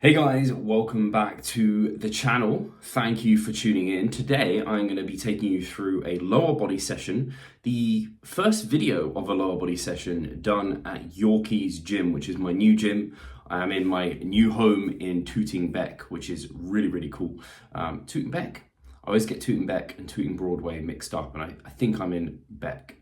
Hey guys, welcome back to the channel. Thank you for tuning in. Today I'm going to be taking you through a lower body session, the first video of a lower body session done at Yorkie's gym, which is my new gym. I'm in my new home in Tooting Bec, which is really cool. Tooting Bec? I always get Tooting Bec and Tooting Broadway mixed up, and I think I'm in Bec.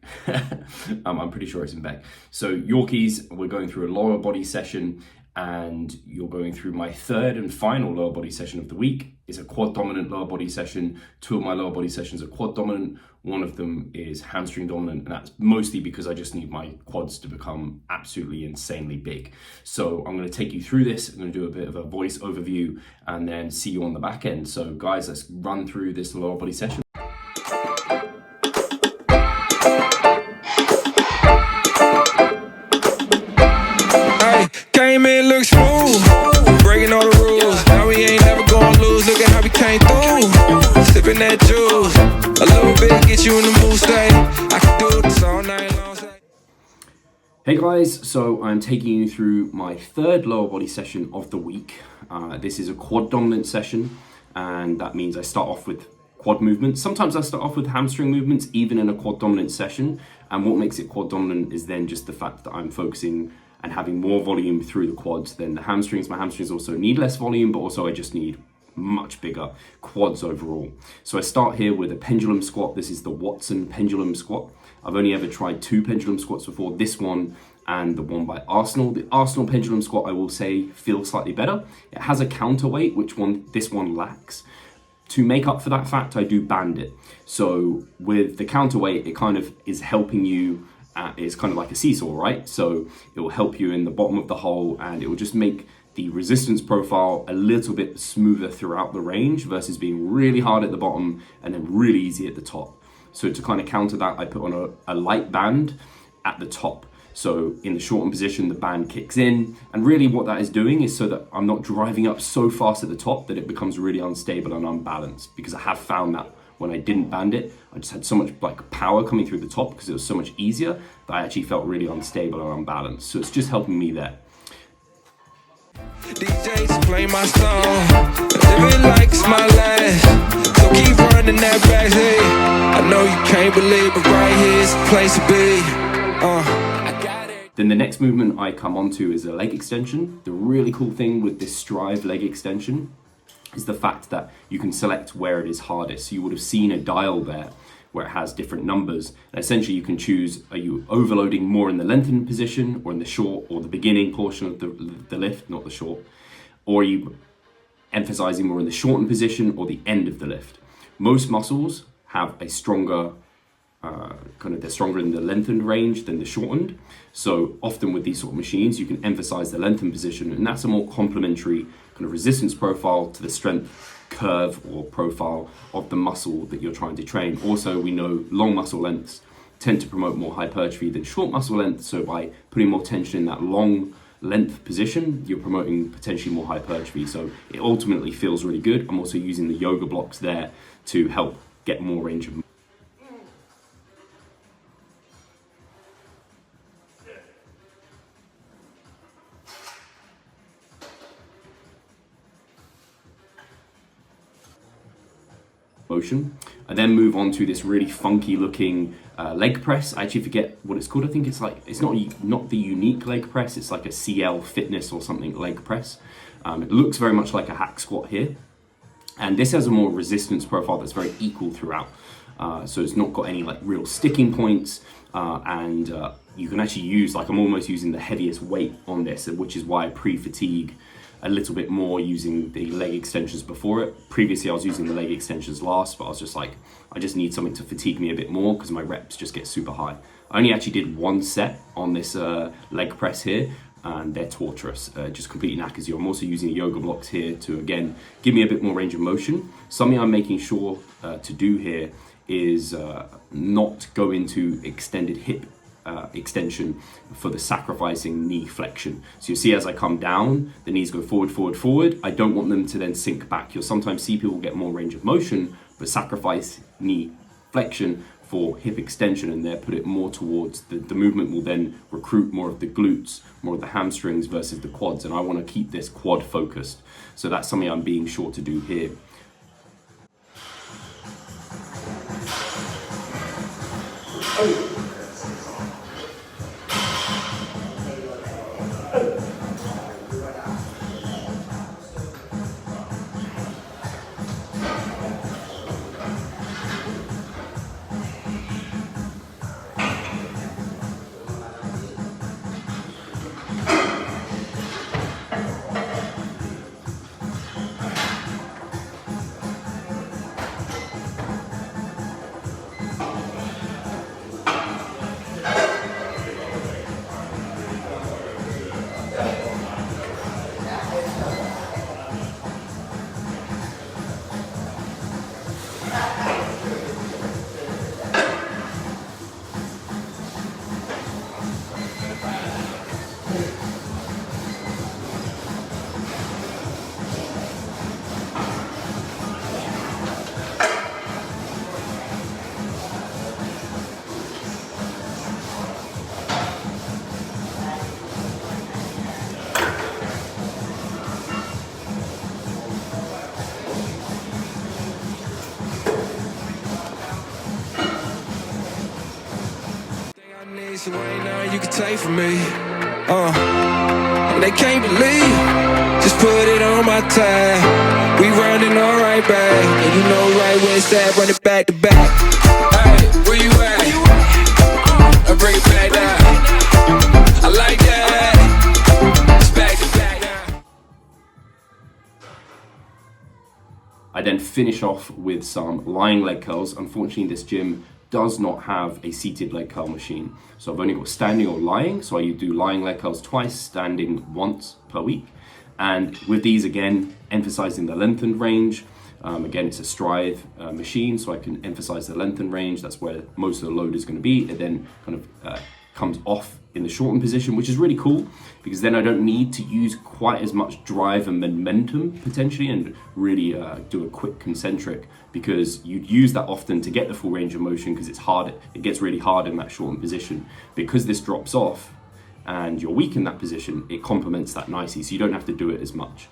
I'm pretty sure it's in Bec. So Yorkie's, we're going through a lower body session, and you're going through my third and final lower body session of the week. It's a quad dominant lower body session. Two of my lower body sessions are quad dominant. One of them is hamstring dominant, and that's mostly because I just need my quads to become absolutely insanely big. So I'm going to take you through this. I'm going to do a bit of a voice overview and then see you on the back end. So guys, let's run through this lower body session. Came in, look smooth, breaking all the rules. Now we ain't never gonna lose. Look at how we came through, sipping that juice. A little bit get you in the mood state. I can do this all night long. Hey guys, so I'm taking you through my third lower body session of the week. This is a quad dominant session, and that means I start off with quad movements. Sometimes I start off with hamstring movements, even in a quad dominant session. And what makes it quad dominant is then just the fact that I'm focusing and having more volume through the quads than the hamstrings. My hamstrings also need less volume, but also I just need much bigger quads overall. So I start here with a pendulum squat. This is the Watson pendulum squat. I've only ever tried two pendulum squats before, this one and the one by Arsenal. The Arsenal pendulum squat, I will say, feels slightly better. It has a counterweight, which this one lacks. To make up for that fact, I do band it. So with the counterweight, it kind of is helping you. It's kind of like a seesaw, right? So it will help you in the bottom of the hole, and it will just make the resistance profile a little bit smoother throughout the range versus being really hard at the bottom and then really easy at the top. So to kind of counter that, I put on a light band at the top. So in the shortened position, the band kicks in, and really what that is doing is so that I'm not driving up so fast at the top that it becomes really unstable and unbalanced, because I have found that when I didn't band it, I just had so much power coming through the top because it was so much easier that I actually felt really unstable and unbalanced. So it's just helping me there. DJs play my song, live it like it's my last. So keep running that back, hey. I know you can't believe, but right here's the place to be. I got it. Then the next movement I come onto is a leg extension. The really cool thing with this Strive leg extension is the fact that you can select where it is hardest. So you would have seen a dial there where it has different numbers. And essentially you can choose, are you overloading more in the lengthened position or in the short or the beginning portion of the lift, not the short? Or are you emphasizing more in the shortened position or the end of the lift? Most muscles have a stronger, they're stronger in the lengthened range than the shortened. So often with these sort of machines, you can emphasize the lengthened position, and that's a more complementary kind of resistance profile to the strength curve or profile of the muscle that you're trying to train. Also, we know long muscle lengths tend to promote more hypertrophy than short muscle length. So by putting more tension in that long length position, you're promoting potentially more hypertrophy. So it ultimately feels really good. I'm also using the yoga blocks there to help get more range of motion. I then move on to this really funky looking leg press. I actually forget what it's called. I think it's not the unique leg press. It's like a CL Fitness or something leg press. It looks very much like a hack squat here. And this has a more resistance profile that's very equal throughout. So it's not got any real sticking points. And you can actually use, I'm almost using the heaviest weight on this, which is why I pre-fatigue a little bit more using the leg extensions before it. Previously, I was using the leg extensions last, but I was just I just need something to fatigue me a bit more because my reps just get super high. I only actually did one set on this leg press here, and they're torturous, just completely knackers you. I'm also using yoga blocks here to, again, give me a bit more range of motion. Something I'm making sure to do here is not go into extended hip extension for the sacrificing knee flexion. So you see as I come down, the knees go forward. I don't want them to then sink back. You'll sometimes see people get more range of motion, but sacrifice knee flexion for hip extension, and there put it more towards the movement will then recruit more of the glutes, more of the hamstrings versus the quads, and I want to keep this quad focused. So that's something I'm being sure to do here. So right now you can take from me, and they can't believe, just put it on my tab. We running all right back, and you know right where it's at, run it back to back. Hey, where you at? I bring it back down. I like that. It's back to back now. I then finish off with some lying leg curls. Unfortunately, this gym does not have a seated leg curl machine. So I've only got standing or lying. So I do lying leg curls twice, standing once per week. And with these, again, emphasizing the lengthened range. Again, it's a strive machine, so I can emphasize the lengthened range. That's where most of the load is going to be. It then kind of comes off in the shortened position, which is really cool because then I don't need to use quite as much drive and momentum potentially and really do a quick concentric, because you'd use that often to get the full range of motion because it's hard. It gets really hard in that shortened position. Because this drops off and you're weak in that position, it complements that nicely, so you don't have to do it as much.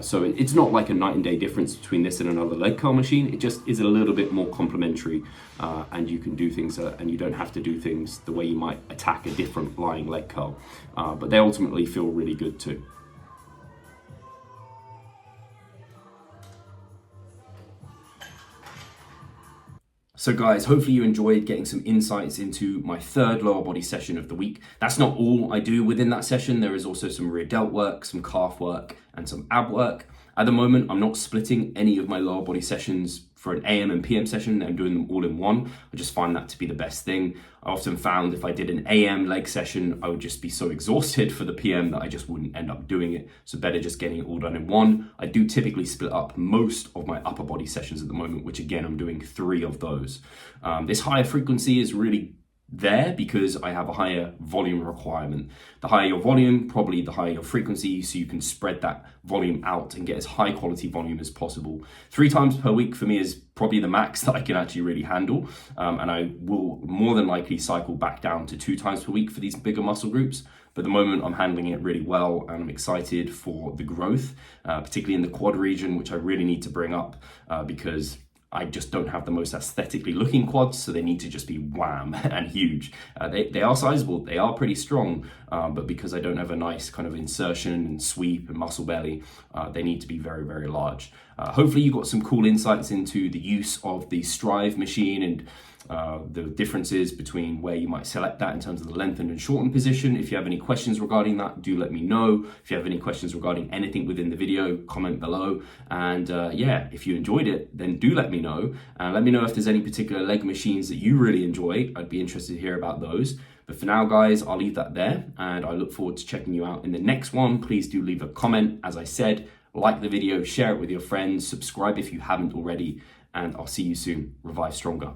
So it's not like a night and day difference between this and another leg curl machine. It just is a little bit more complementary, and you can do things and you don't have to do things the way you might attack a different lying leg curl. But they ultimately feel really good too. So guys, hopefully you enjoyed getting some insights into my third lower body session of the week. That's not all I do within that session. There is also some rear delt work, some calf work, and some ab work. At the moment, I'm not splitting any of my lower body sessions for an AM and PM session. I'm doing them all in one. I just find that to be the best thing. I often found if I did an AM leg session, I would just be so exhausted for the PM that I just wouldn't end up doing it. So better just getting it all done in one. I do typically split up most of my upper body sessions at the moment, which again, I'm doing 3 of those. This higher frequency is really there because I have a higher volume requirement. The higher your volume, probably the higher your frequency, so you can spread that volume out and get as high quality volume as possible. 3 times per week for me is probably the max that I can actually really handle, and I will more than likely cycle back down to 2 times per week for these bigger muscle groups. But at the moment I'm handling it really well, and I'm excited for the growth, particularly in the quad region, which I really need to bring up because I just don't have the most aesthetically looking quads, so they need to just be wham and huge. They are sizable, they are pretty strong, but because I don't have a nice kind of insertion and sweep and muscle belly, they need to be very, very large. Hopefully you got some cool insights into the use of the Strive machine and the differences between where you might select that in terms of the lengthened and shortened position. If you have any questions regarding that, do let me know. If you have any questions regarding anything within the video, comment below. And yeah, if you enjoyed it, then do let me know. Let me know if there's any particular leg machines that you really enjoy. I'd be interested to hear about those. But for now, guys, I'll leave that there, and I look forward to checking you out in the next one. Please do leave a comment. As I said, like the video, share it with your friends, subscribe if you haven't already, and I'll see you soon. Revive stronger.